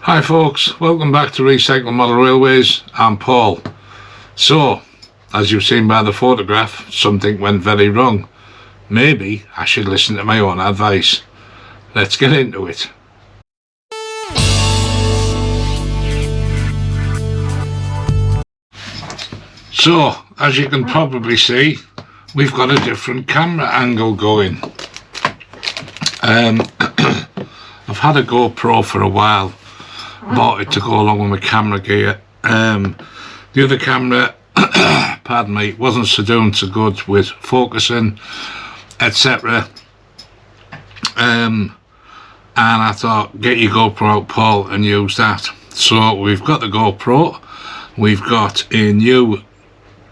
Hi folks, welcome back to Recycle Model Railways. I'm Paul. So, as you've seen by the photograph, something went very wrong. Maybe I should listen to my own advice. Let's get into it. So, as you can probably see, we've got a different camera angle going. I've had a GoPro for a while. Bought it to go along with my camera gear. The other camera, pardon me, wasn't doing so good with focusing, etc. And I thought, get your GoPro out, Paul, and use that. So we've got the GoPro. We've got a new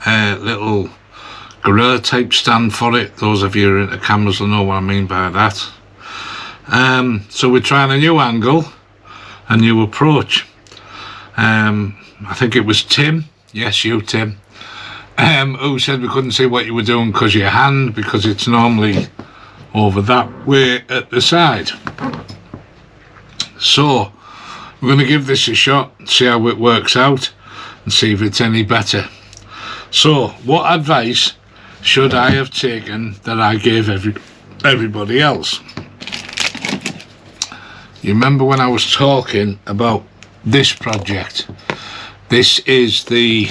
little gorilla type stand for it. Those of you who are into cameras will know what I mean by that. So we're trying a new angle, a new approach. I think it was Tim, yes you Tim, who said we couldn't see what you were doing because your hand, because it's normally over that way at the side. So we're going to give this a shot, see how it works out and see if it's any better. So what advice should I have taken that I gave everybody else? You remember when I was talking about this project? This is the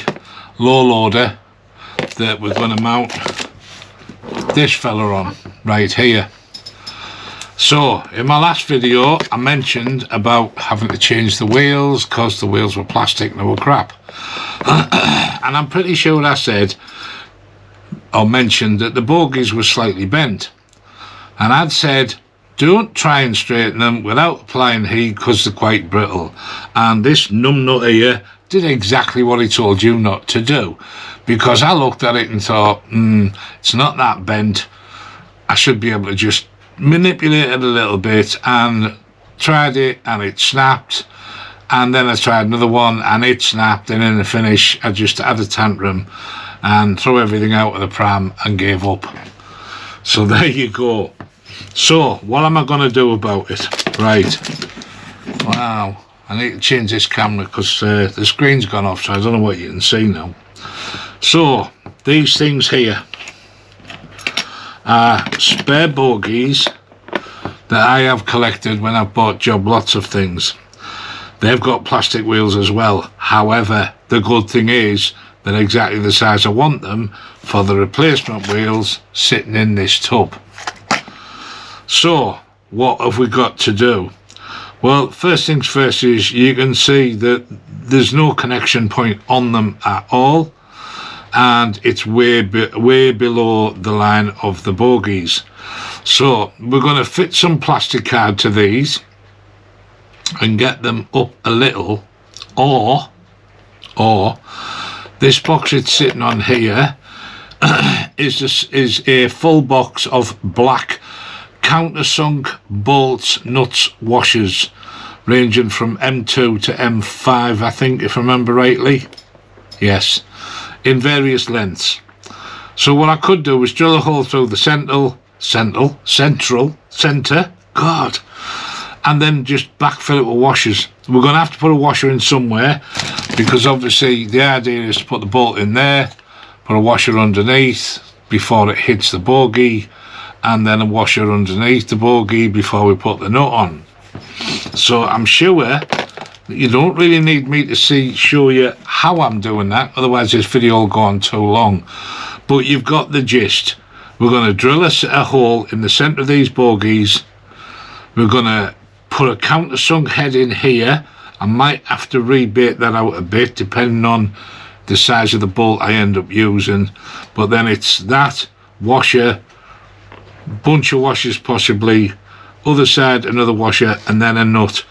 low loader that we're going to mount this fella on right here. So in my last video I mentioned about having to change the wheels because the wheels were plastic and they were crap. And I'm pretty sure I said or mentioned that the bogies were slightly bent. And I'd said, don't try and straighten them without applying heat because they're quite brittle. And this numbnut here did exactly what he told you not to do. Because I looked at it and thought, it's not that bent. I should be able to just manipulate it a little bit, and tried it and it snapped. And then I tried another one and it snapped, and in the finish I just had a tantrum and threw everything out of the pram and gave up. So there you go. So what am I going to do about it? Right, wow, I need to change this camera because the screen's gone off, so I don't know what you can see now. So these things here are spare bogies that I have collected when I've bought job lots of things. They've got plastic wheels as well. However, the good thing is they're exactly the size I want them for the replacement wheels sitting in this tub. So what have we got to do? Well, first things first is you can see that there's no connection point on them at all, and it's way below the line of the bogies. So we're going to fit some plastic card to these and get them up a little, or this box it's sitting on here is a full box of black countersunk bolts, nuts, washers, ranging from M2 to M5, I think, if I remember rightly. Yes, in various lengths. So what I could do is drill a hole through the centre, God, and then just backfill it with washers. We're going to have to put a washer in somewhere, because obviously the idea is to put the bolt in there, put a washer underneath before it hits the bogie, and then a washer underneath the bogie before we put the nut on. So I'm sure that you don't really need me to show you how I'm doing that, otherwise this video will go on too long. But you've got the gist. We're going to drill a hole in the centre of these bogies. We're going to put a countersunk head in here. I might have to rebait that out a bit depending on the size of the bolt I end up using. But then it's that washer, bunch of washers possibly, other side another washer, and then a nut,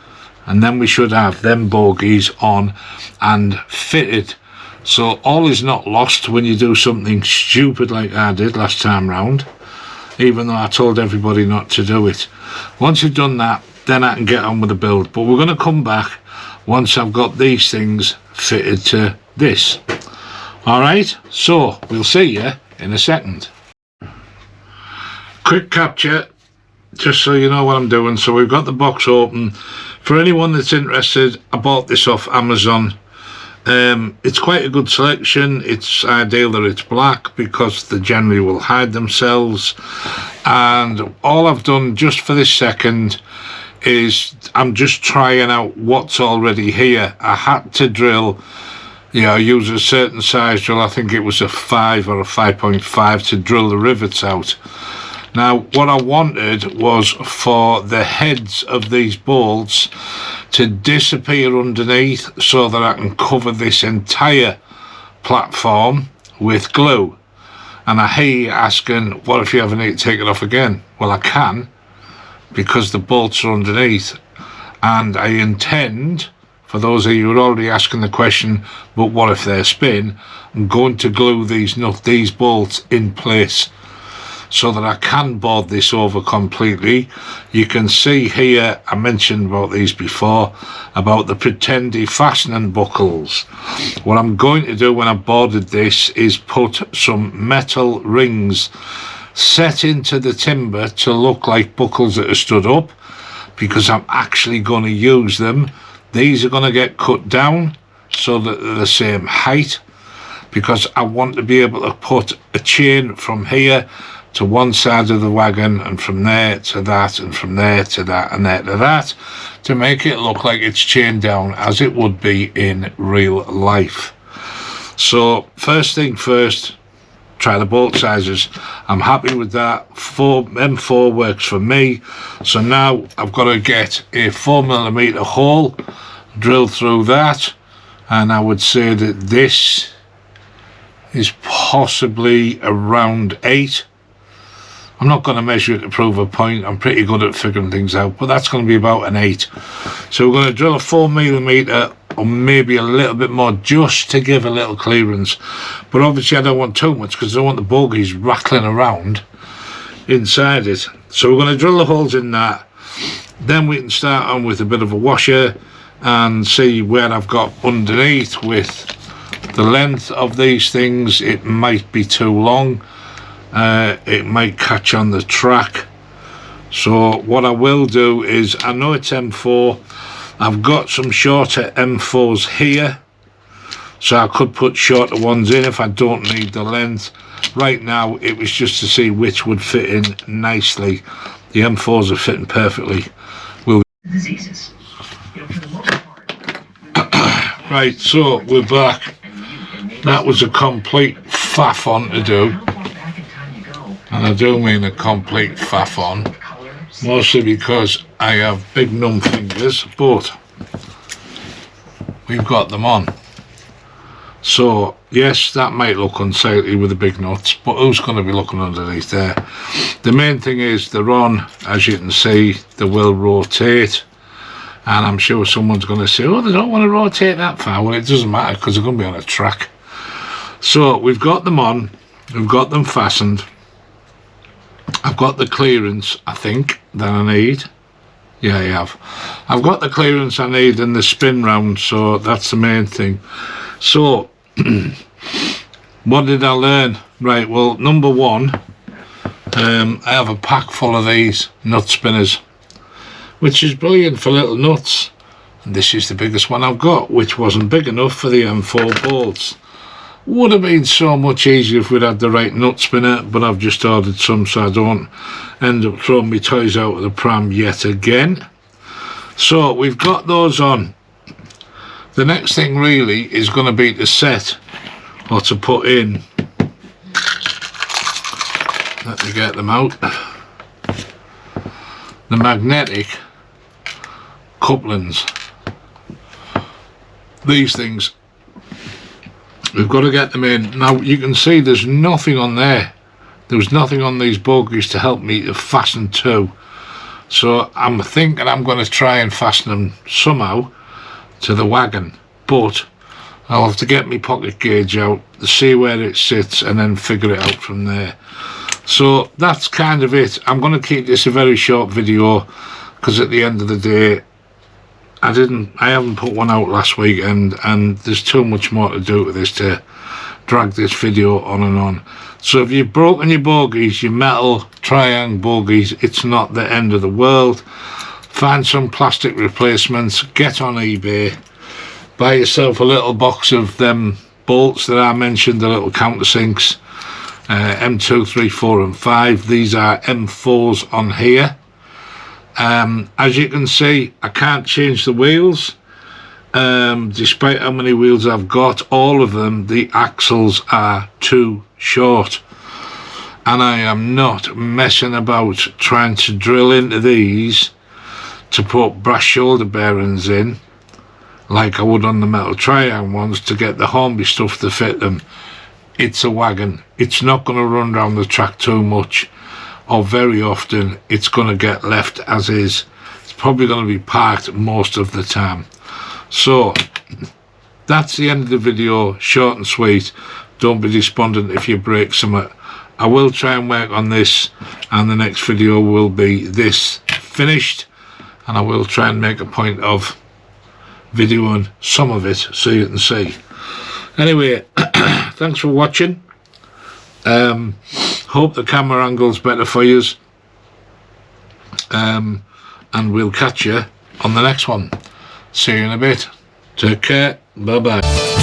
and then we should have them bogies on and fitted. So all is not lost when you do something stupid like I did last time round, even though I told everybody not to do it. Once you've done that, then I can get on with the build. But we're going to come back once I've got these things fitted to this. Alright, so we'll see you in a second. Quick capture, just so you know what I'm doing. So we've got the box open, For anyone that's interested, I bought this off Amazon. It's quite a good selection. It's ideal that it's black because they generally will hide themselves. And all I've done just for this second is I'm just trying out what's already here. I had to drill, you know, use a certain size drill. I think it was a 5 or a 5.5 to drill the rivets out. Now, what I wanted was for the heads of these bolts to disappear underneath so that I can cover this entire platform with glue. And I hear you asking, what if you ever need to take it off again? Well, I can, because the bolts are underneath. And I intend, for those of you who are already asking the question, but what if they're spin? I'm going to glue these bolts in place so that I can board this over completely. You can see here, I mentioned about these before, about the pretendy fastening buckles. What I'm going to do when I boarded this is put some metal rings set into the timber to look like buckles that are stood up, because I'm actually going to use them. These are going to get cut down so that they're the same height, because I want to be able to put a chain from here to one side of the wagon, and from there to that, and from there to that, and there to that, to make it look like it's chained down as it would be in real life. So first thing first, try the bolt sizes. I'm happy with that. M4 works for me. So now I've got to get a 4mm hole, drill through that, and I would say that this is possibly around 8. I'm not going to measure it to prove a point. I'm pretty good at figuring things out, but that's going to be about an 8. So we're going to drill a 4mm or maybe a little bit more just to give a little clearance. But obviously I don't want too much because I don't want the bogies rattling around inside it. So we're going to drill the holes in that. Then we can start on with a bit of a washer and see where I've got underneath with the length of these things. It might be too long. It might catch on the track. So what I will do is, I know it's M4, I've got some shorter M4s here, so I could put shorter ones in if I don't need the length. Right now it was just to see which would fit in nicely. The M4s are fitting perfectly. Right, so we're back. That was a complete faff on to do. And I do mean a complete faff on, mostly because I have big numb fingers, but we've got them on. So yes, that might look unsightly with the big nuts, but who's going to be looking underneath there? The main thing is they're on, as you can see, they will rotate, and I'm sure someone's going to say, oh, they don't want to rotate that far. Well, it doesn't matter because they're going to be on a track. So we've got them on, we've got them fastened. I've got the clearance, I think, that I need. Yeah, I have. I've got the clearance I need in the spin round, so that's the main thing. So, what did I learn? Right, well, number one, I have a pack full of these nut spinners, which is brilliant for little nuts. And this is the biggest one I've got, which wasn't big enough for the M4 bolts. Would have been so much easier if we'd had the right nut spinner, but I've just ordered some so I don't end up throwing my toys out of the pram yet again. So we've got those on. The next thing really is going to be to set, or to put in, let me get them out, the magnetic couplings. These things, we've got to get them in. Now you can see there's nothing on there. There was nothing on these bogies to help me to fasten to. So I'm thinking I'm going to try and fasten them somehow to the wagon. But I'll have to get my pocket gauge out, to see where it sits, and then figure it out from there. So that's kind of it. I'm going to keep this a very short video because at the end of the day, I haven't put one out last weekend, and there's too much more to do with this to drag this video on and on. So if you've broken your bogies, your metal triangle bogies, it's not the end of the world. find some plastic replacements, get on eBay, buy yourself a little box of them bolts that I mentioned, the little countersinks, M2, 3, 4 and 5. These are M4s on here. As you can see, I can't change the wheels. Despite how many wheels I've got, all of them, the axles are too short, and I am not messing about trying to drill into these to put brass shoulder bearings in like I would on the metal tri-iron ones to get the Hornby stuff to fit them. It's a wagon. It's not going to run around the track too much, or very often. It's going to get left as is. It's probably going to be parked most of the time. So that's the end of the video, short and sweet. Don't be despondent if you break something. I will try and work on this, and the next video will be this finished, and I will try and make a point of videoing some of it so you can see. Anyway, thanks for watching. Hope the camera angle's better for you, and we'll catch you on the next one. See you in a bit. Take care. Bye bye.